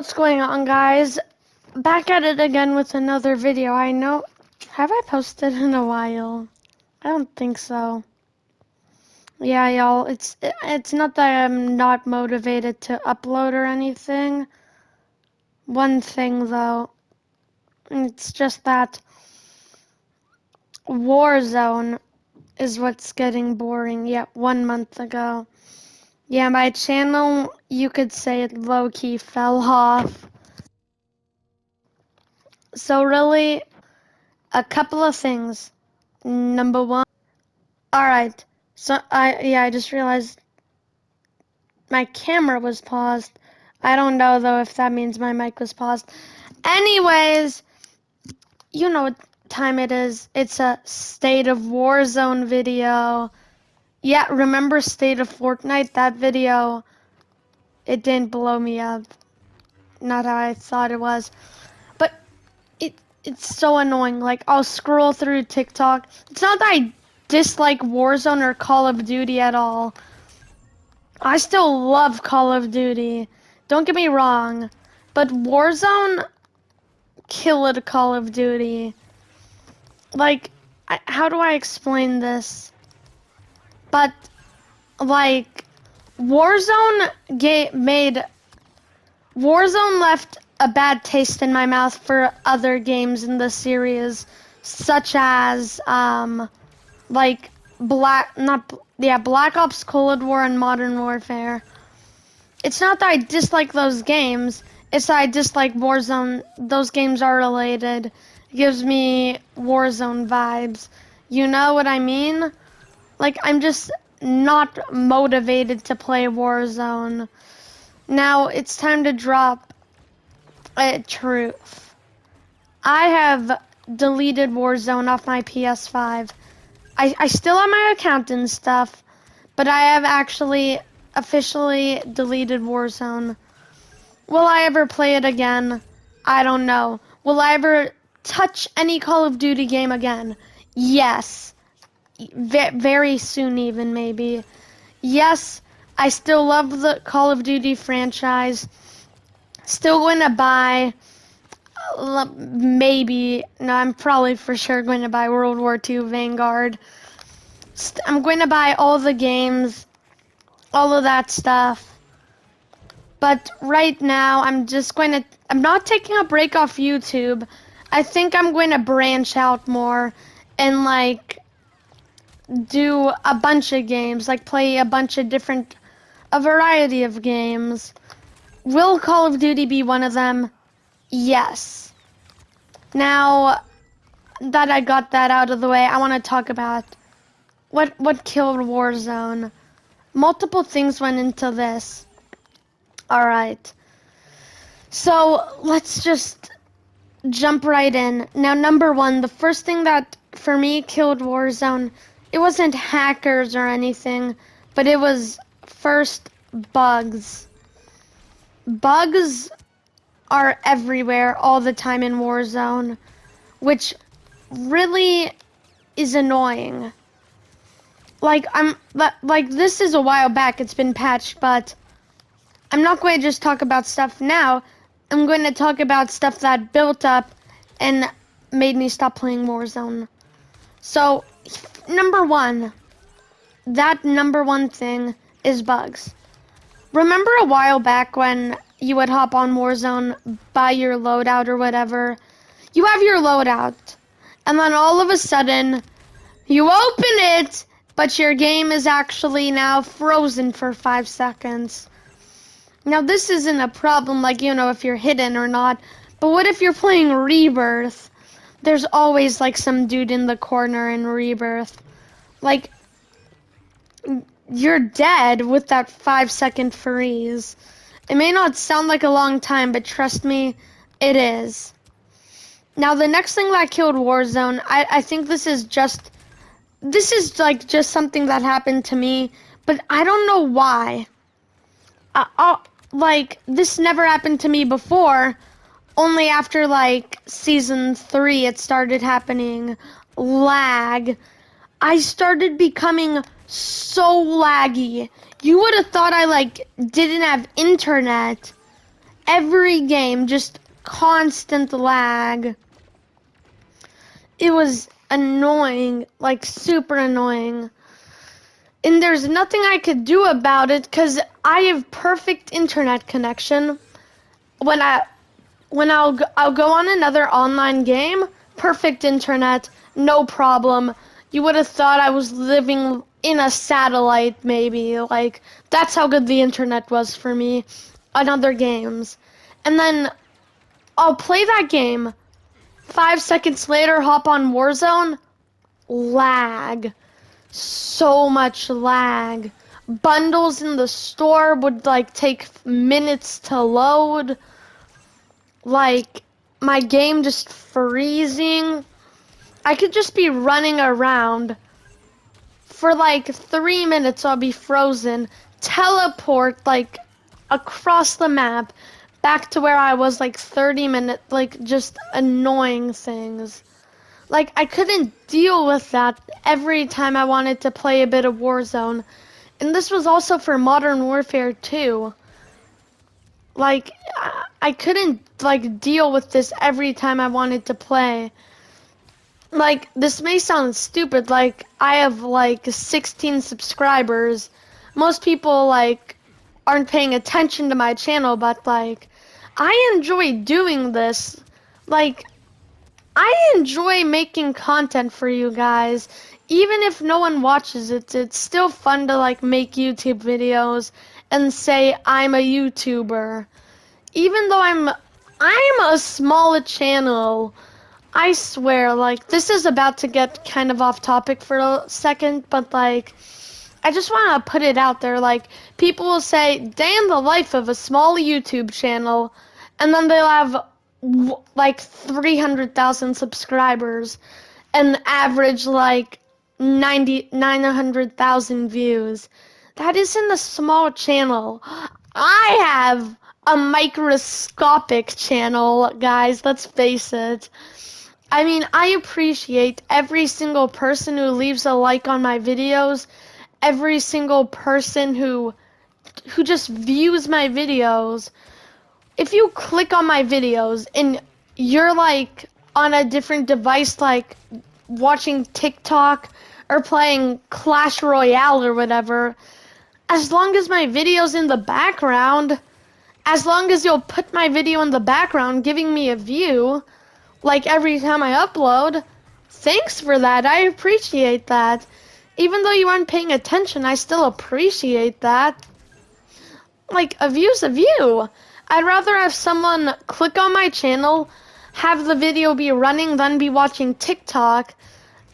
What's going on, guys? Back at it again with another video. Have I posted in a while? I don't think so. Yeah, y'all, it's not that I'm not motivated to upload or anything. One thing, though, it's just that Warzone is what's getting boring. Yet 1 month ago. Yeah, my channel, you could say it low-key fell off. So really, a couple of things. Number one. Alright, so I just realized my camera was paused. I don't know though if that means my mic was paused. Anyways, you know what time it is. It's a State of Warzone video. Yeah, remember State of Fortnite? That video, it didn't blow me up. Not how I thought it was. But it's so annoying. Like, I'll scroll through TikTok. It's not that I dislike Warzone or Call of Duty at all. I still love Call of Duty. Don't get me wrong. But Warzone killed Call of Duty. Like, how do I explain this? But, like, Warzone left a bad taste in my mouth for other games in the series, such as, like, Black Ops Cold War and Modern Warfare. It's not that I dislike those games, it's that I dislike Warzone. Those games are related. It gives me Warzone vibes. You know what I mean? Like, I'm just not motivated to play Warzone. Now, it's time to drop a truth. I have deleted Warzone off my PS5. I still have my account and stuff, but I have actually officially deleted Warzone. Will I ever play it again? I don't know. Will I ever touch any Call of Duty game again? Yes. Very soon even, maybe. Yes, I still love the Call of Duty franchise. Still going to buy, maybe, no, I'm probably for sure going to buy World War II Vanguard. I'm going to buy all the games, all of that stuff. But right now, I'm not taking a break off YouTube. I think I'm going to branch out more and, like, do a bunch of games, like play a variety of games. Will Call of Duty be one of them? Yes. Now that I got that out of the way, I want to talk about what killed Warzone. Multiple things went into this. Alright. So let's just jump right in. Now, number one, the first thing that for me killed Warzone, it wasn't hackers or anything, but it was first bugs. Bugs are everywhere all the time in Warzone, which really is annoying. Like, this is a while back, it's been patched, but I'm not going to just talk about stuff now. I'm going to talk about stuff that built up and made me stop playing Warzone. So, number one thing is bugs. Remember a while back when you would hop on Warzone, buy your loadout or whatever? You have your loadout, and then all of a sudden, you open it, but your game is actually now frozen for 5 seconds. Now, this isn't a problem, like, you know, if you're hidden or not, but what if you're playing Rebirth? There's always, like, some dude in the corner in Rebirth. Like, you're dead with that 5-second freeze. It may not sound like a long time, but trust me, it is. Now, the next thing that killed Warzone, I think this is like just something that happened to me, but I don't know why. Like, this never happened to me before. Only after, like, Season 3 it started happening. Lag. I started becoming so laggy. You would have thought I, like, didn't have internet. every game, just constant lag. It was annoying, like super annoying. And there's nothing I could do about it because I have perfect internet connection. When I'll go on another online game, perfect internet, no problem. You would have thought I was living in a satellite, maybe. Like, that's how good the internet was for me on other games. And then I'll play that game. 5 seconds later, hop on Warzone, lag. So much lag. Bundles in the store would like take minutes to load. Like, my game just freezing. I could just be running around. For like 3 minutes, I'll be frozen. Teleport like across the map back to where I was like 30 minutes, like just annoying things. Like, I couldn't deal with that every time I wanted to play a bit of Warzone. And this was also for Modern Warfare 2. Like, I couldn't, like, deal with this every time I wanted to play. Like, this may sound stupid, like, I have, like, 16 subscribers. Most people, like, aren't paying attention to my channel, but, like, I enjoy doing this. Like, I enjoy making content for you guys. Even if no one watches it, it's still fun to, like, make YouTube videos and say I'm a YouTuber. Even though I'm a small channel, I swear, like, this is about to get kind of off topic for a second, but, like, I just want to put it out there. Like, people will say, day in the life of a small YouTube channel, and then they'll have, like, 300,000 subscribers and average, like, 900,000 views. That isn't a small channel. I have a microscopic channel, guys, let's face it. I mean, I appreciate every single person who leaves a like on my videos, every single person who just views my videos. If you click on my videos and you're like on a different device, like watching TikTok or playing Clash Royale or whatever, as long as my video's in the background, as long as you'll put my video in the background giving me a view, like every time I upload, thanks for that. I appreciate that. Even though you aren't paying attention, I still appreciate that. Like, a view's a view. I'd rather have someone click on my channel, have the video be running, than be watching TikTok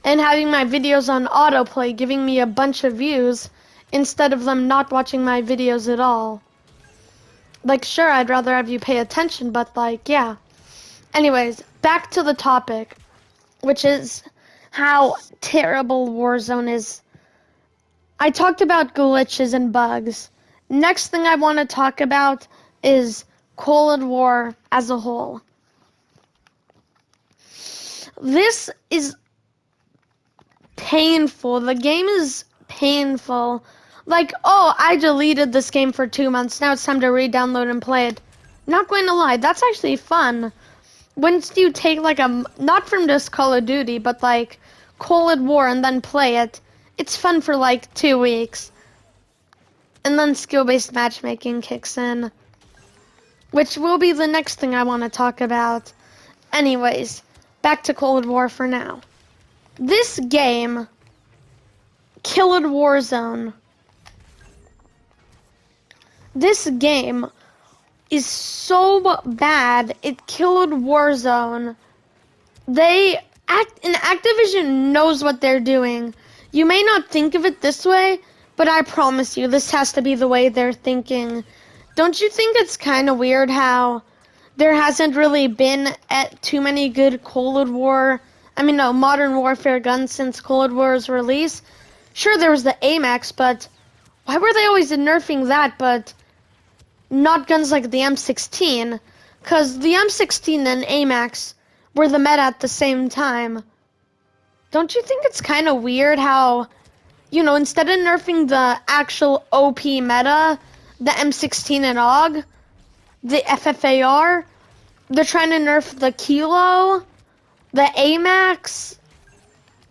and having my videos on autoplay giving me a bunch of views instead of them not watching my videos at all. Like, sure, I'd rather have you pay attention, but, like, yeah. Anyways, back to the topic, which is how terrible Warzone is. I talked about glitches and bugs. Next thing I want to talk about is Cold War as a whole. This is painful. The game is painful. Like, oh, I deleted this game for 2 months. Now it's time to re-download and play it. Not going to lie, that's actually fun. Once you take like not from just Call of Duty, but like Cold War and then play it, it's fun for like 2 weeks. And then skill-based matchmaking kicks in, which will be the next thing I want to talk about. Anyways, back to Cold War for now. This game killed Warzone. This game is so bad, it killed Warzone. Activision knows what they're doing. You may not think of it this way, but I promise you, this has to be the way they're thinking. Don't you think it's kind of weird how there hasn't really been too many good Modern Warfare guns since Cold War's release? Sure, there was the AMAX, but why were they always nerfing that, but not guns like the M16? Because the M16 and AMAX were the meta at the same time. Don't you think it's kind of weird how, instead of nerfing the actual OP meta, the M16 and AUG, the FFAR. They're trying to nerf the Kilo, the AMAX,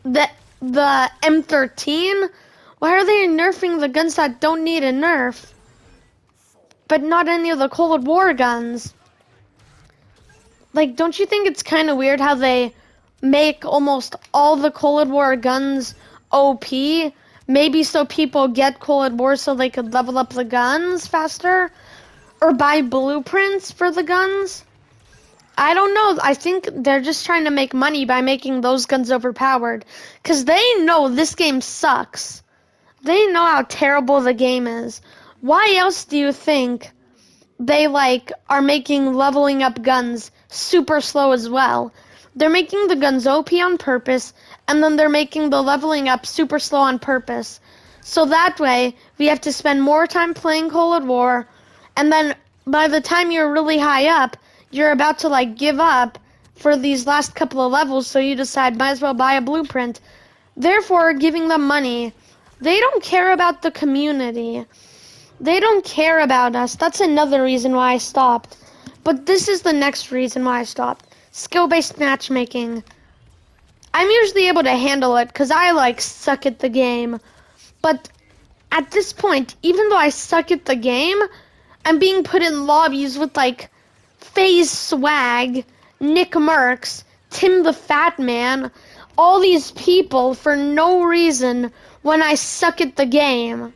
the M13. Why are they nerfing the guns that don't need a nerf? But not any of the Cold War guns. Like, don't you think it's kind of weird how they make almost all the Cold War guns OP? Maybe so people get Cold War so they could level up the guns faster? Or buy blueprints for the guns? I don't know. I think they're just trying to make money by making those guns overpowered. Because they know this game sucks. They know how terrible the game is. Why else do you think they are making leveling up guns super slow as well? They're making the guns OP on purpose, and then they're making the leveling up super slow on purpose. So that way, we have to spend more time playing Cold War, and then by the time you're really high up, you're about to give up for these last couple of levels, so you decide might as well buy a blueprint. Therefore, giving them money. They don't care about the community. They don't care about us. That's another reason why I stopped. But this is the next reason why I stopped. Skill-based matchmaking. I'm usually able to handle it because I suck at the game. But at this point, even though I suck at the game, I'm being put in lobbies with FaZe Swag, Nick Mercs, Tim the Fat Man, all these people for no reason when I suck at the game.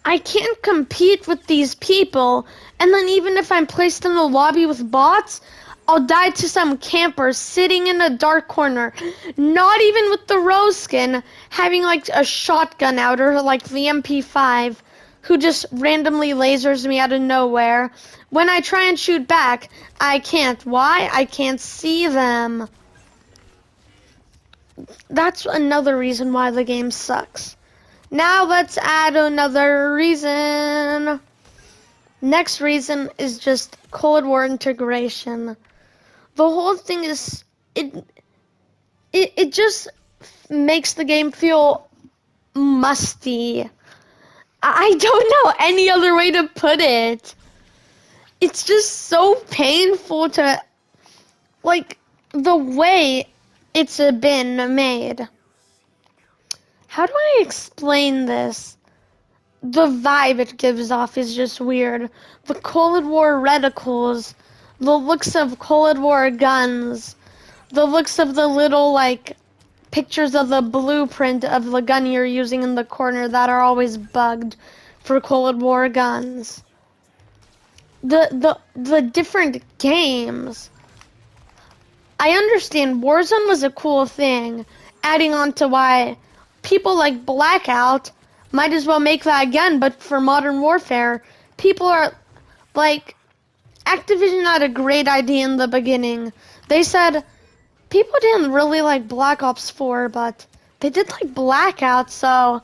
I can't compete with these people, and then even if I'm placed in a lobby with bots, I'll die to some camper sitting in a dark corner, not even with the rose skin, having a shotgun out or the MP5, who just randomly lasers me out of nowhere. When I try and shoot back, I can't. Why? I can't see them. That's another reason why the game sucks. Now let's add another reason. Next reason is just Cold War integration. The whole thing is, it just makes the game feel musty. I don't know any other way to put it. It's just so painful to, the way it's been made. How do I explain this? The vibe it gives off is just weird. The Cold War reticles, the looks of Cold War guns, the looks of the little, pictures of the blueprint of the gun you're using in the corner that are always bugged for Cold War guns. The different games. I understand Warzone was a cool thing, adding on to why people like Blackout might as well make that again, but for Modern Warfare. People are, Activision had a great idea in the beginning. They said, people didn't really like Black Ops 4, but they did like Blackout, so...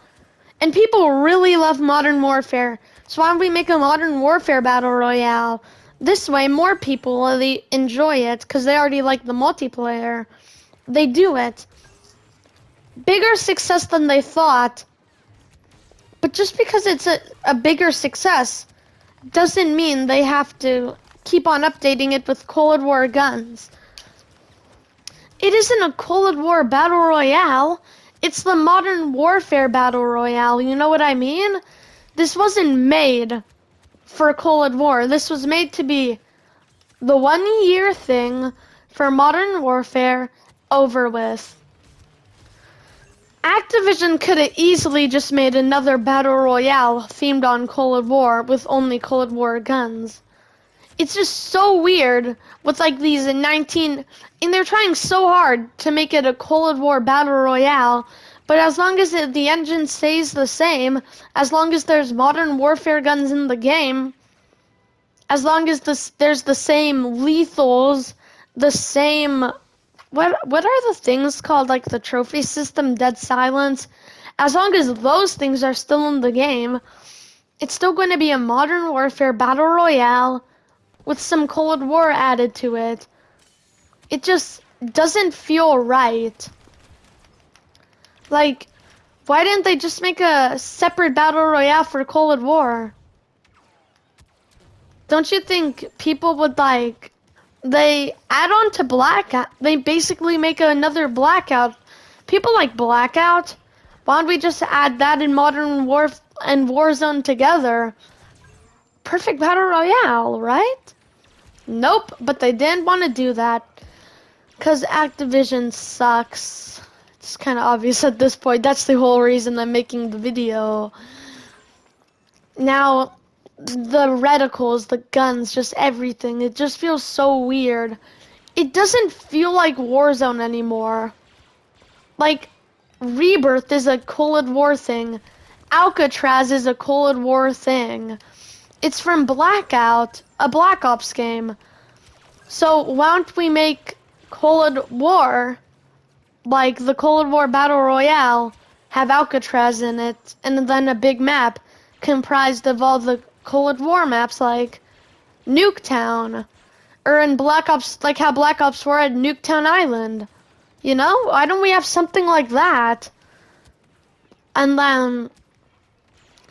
And people really love Modern Warfare, so why don't we make a Modern Warfare Battle Royale? This way, more people will enjoy it, because they already like the multiplayer. They do it. Bigger success than they thought. But just because it's a bigger success doesn't mean they have to keep on updating it with Cold War guns. It isn't a Cold War Battle Royale. It's the Modern Warfare Battle Royale. You know what I mean? This wasn't made for Cold War. This was made to be the 1 year thing for Modern Warfare over with. Activision could have easily just made another Battle Royale themed on Cold War with only Cold War guns. It's just so weird with these and they're trying so hard to make it a Cold War Battle Royale, but as long as the engine stays the same, as long as there's Modern Warfare guns in the game, as long as there's the same lethals, the same... What are the things called, the trophy system, Dead Silence? As long as those things are still in the game, it's still going to be a Modern Warfare Battle Royale with some Cold War added to it. It just doesn't feel right. Why didn't they just make a separate Battle Royale for Cold War? Don't you think people would like, they add on to Blackout, they basically make another Blackout. People like Blackout. Why don't we just add that in Modern War and Warzone together? Perfect Battle Royale, right? Nope, but they didn't want to do that because Activision sucks. It's kind of obvious at this point. That's the whole reason I'm making the video. Now, the reticles, the guns, just everything, it just feels so weird. It doesn't feel like Warzone anymore. Like, Rebirth is a Cold War thing. Alcatraz is a Cold War thing. It's from Blackout, a Black Ops game. So why don't we make Cold War, like the Cold War Battle Royale, have Alcatraz in it, and then a big map comprised of all the Cold War maps like Nuketown, or in Black Ops, like how Black Ops were at Nuketown Island. You know? Why don't we have something like that? And then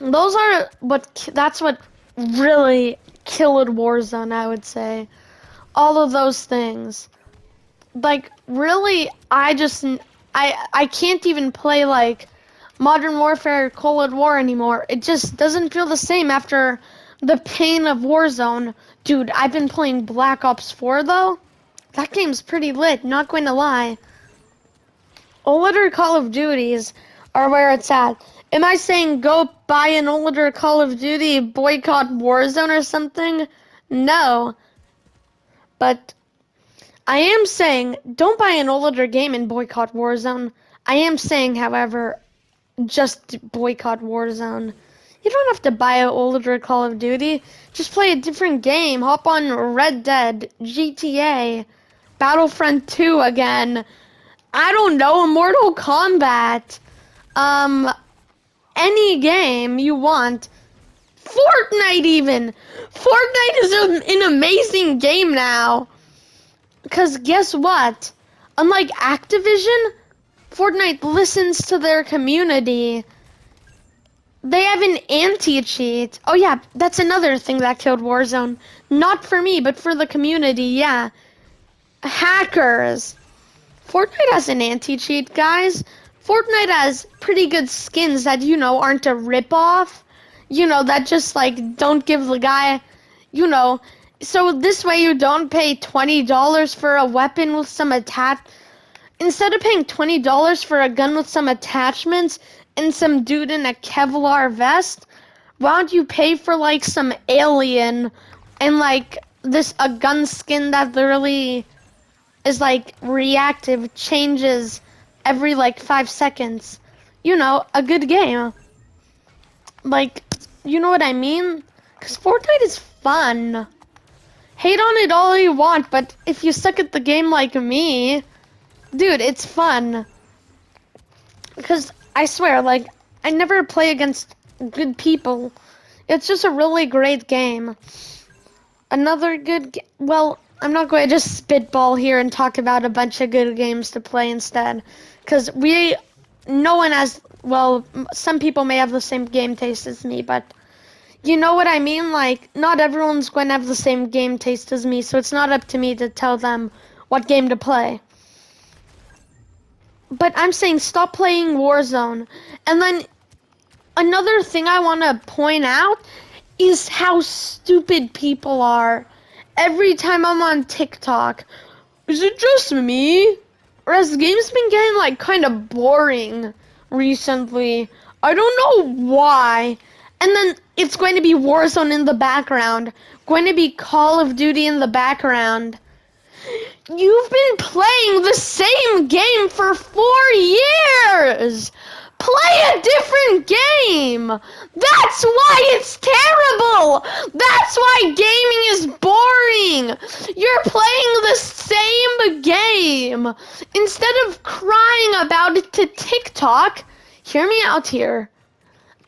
that's what really killed Warzone, I would say. All of those things. Like, really, I can't even play, like, Modern Warfare Cold War anymore. It just doesn't feel the same after the pain of Warzone. Dude, I've been playing Black Ops 4, though. That game's pretty lit, not going to lie. Older Call of Duties are where it's at. Am I saying go buy an older Call of Duty, boycott Warzone or something? No. But I am saying don't buy an older game and boycott Warzone. I am saying, however, just boycott Warzone. You don't have to buy an older Call of Duty. Just play a different game. Hop on Red Dead, GTA, Battlefront 2 again. I don't know, Mortal Kombat. Any game you want. Fortnite even. Fortnite is an amazing game now. Because guess what? Unlike Activision, Fortnite listens to their community. They have an anti-cheat. Oh yeah, that's another thing that killed Warzone. Not for me, but for the community, yeah. Hackers. Fortnite has an anti-cheat, guys. Fortnite has pretty good skins that, aren't a ripoff. That just, like, don't give the guy, So this way you don't pay $20 for a weapon with some Instead of paying $20 for a gun with some attachments and some dude in a Kevlar vest, why don't you pay for, like, some alien and, like, a gun skin that literally is like reactive, changes every like 5 seconds. A good game. Like, you know what I mean? Because Fortnite is fun. Hate on it all you want, but if you suck at the game like me, dude, it's fun. Because I swear, like, I never play against good people. It's just a really great game. Another well, I'm not going to just spitball here and talk about a bunch of good games to play instead. Because no one has, well, some people may have the same game taste as me, but you know what I mean? Like, not everyone's going to have the same game taste as me, so it's not up to me to tell them what game to play. But I'm saying stop playing Warzone. And then another thing I want to point out is how stupid people are. Every time I'm on TikTok, is it just me? Or has the game's been getting like kind of boring recently? I don't know why. And then it's going to be Warzone in the background, going to be Call of Duty in the background. You've been playing the same game for 4 years! Play a different game! That's why it's terrible! That's why gaming is boring! You're playing the same game! Instead of crying about it to TikTok, hear me out here.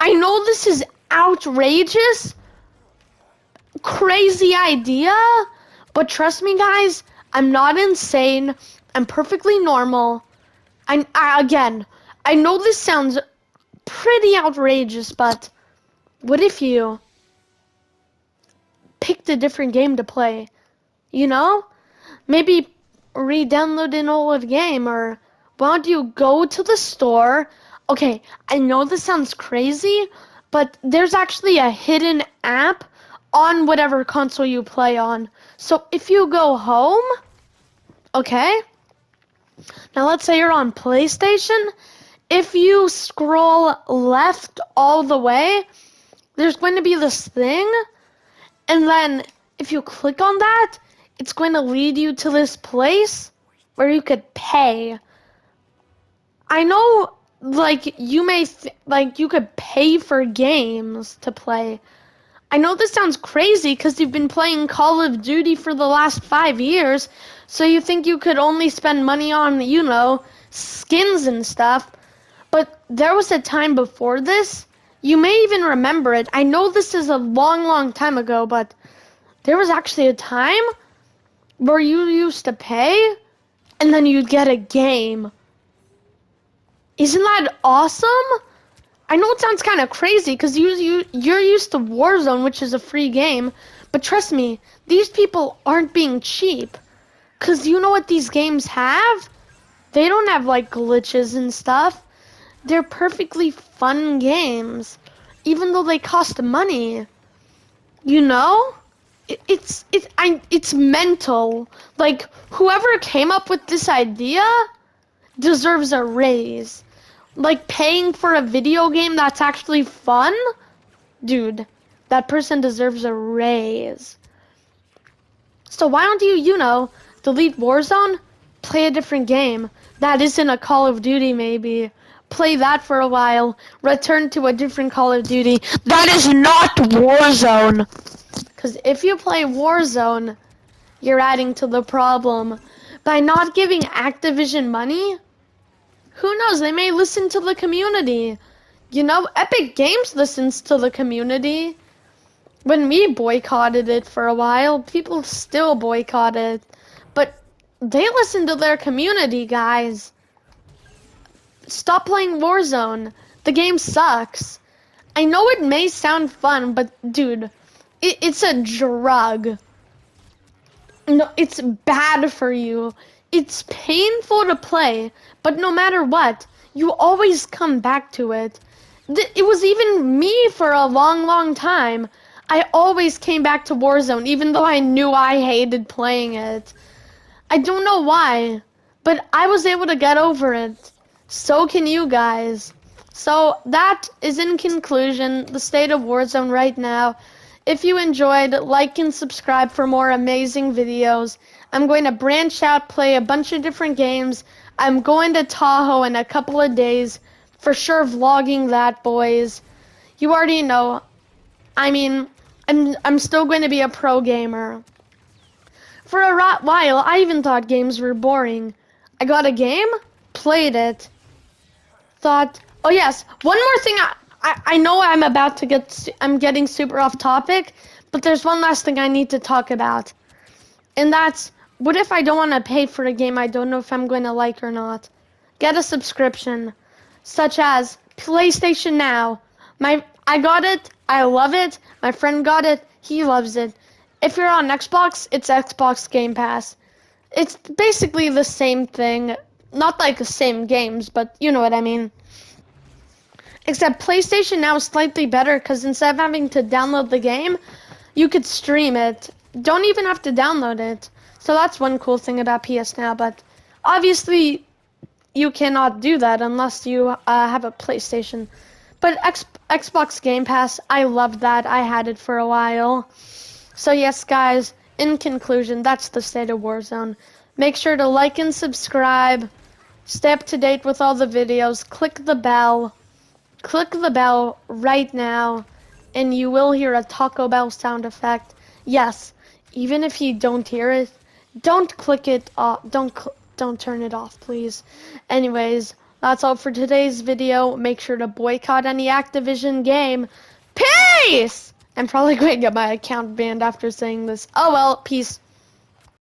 I know this is outrageous, crazy idea, but trust me guys, I'm not insane. I'm perfectly normal. Again, I know this sounds pretty outrageous, but what if you picked a different game to play. You know? Maybe re-download an old game, or why don't you go to the store? Okay, I know this sounds crazy, but there's actually a hidden app on whatever console you play on. So if you go home, okay, now let's say you're on PlayStation. If you scroll left all the way, there's going to be this thing, and then if you click on that, it's going to lead you to this place where you could pay. I know, like, you may, like, you could pay for games to play. I know this sounds crazy because you've been playing Call of Duty for the last 5 years, so you think you could only spend money on, you know, skins and stuff. But there was a time before this. You may even remember it. I know this is a long, long time ago, but there was actually a time where you used to pay and then you'd get a game. Isn't that awesome? I know it sounds kind of crazy because you're used to Warzone, which is a free game, but trust me, these people aren't being cheap. Because you know what these games have? They don't have like glitches and stuff. They're perfectly fun games, even though they cost money. You know? It's mental. Like, whoever came up with this idea deserves a raise. Like, paying for a video game that's actually fun? Dude, that person deserves a raise. So why don't you know, delete Warzone, play a different game that isn't a Call of Duty maybe. Play that for a while, return to a different Call of Duty that is not Warzone. Because if you play Warzone, you're adding to the problem. By not giving Activision money, who knows, they may listen to the community. You know, Epic Games listens to the community. When we boycotted it for a while, people still boycott it. But they listen to their community, guys. Stop playing Warzone. The game sucks. I know it may sound fun, but dude, it's a drug. No, it's bad for you. It's painful to play, but no matter what, you always come back to it. It was even me for a long, long time. I always came back to Warzone, even though I knew I hated playing it. I don't know why, but I was able to get over it. So can you guys. So that is, in conclusion, the state of Warzone right now. If you enjoyed, like and subscribe for more amazing videos. I'm going to branch out, play a bunch of different games. I'm going to Tahoe in a couple of days. For sure vlogging that, boys. You already know. I mean, I'm still going to be a pro gamer. For a while, I even thought games were boring. I got a game, played it, thought, oh yes, one more thing. I know I'm getting super off topic, but there's one last thing I need to talk about. And that's, what if I don't want to pay for a game I don't know if I'm going to like or not? Get a subscription, such as PlayStation Now. I got it, I love it, my friend got it, he loves it. If you're on Xbox, it's Xbox Game Pass. It's basically the same thing, not like the same games, but you know what I mean. Except PlayStation Now is slightly better because instead of having to download the game, you could stream it. Don't even have to download it. So that's one cool thing about PS Now, but obviously you cannot do that unless you have a PlayStation. But Xbox Game Pass, I loved that. I had it for a while. So yes, guys, in conclusion, that's the state of Warzone. Make sure to like and subscribe. Stay up to date with all the videos. Click the bell. Click the bell right now, and you will hear a Taco Bell sound effect. Yes, even if you don't hear it, don't click it off. Don't turn it off, please. Anyways, that's all for today's video. Make sure to boycott any Activision game. Peace! I'm probably going to get my account banned after saying this. Oh well, peace.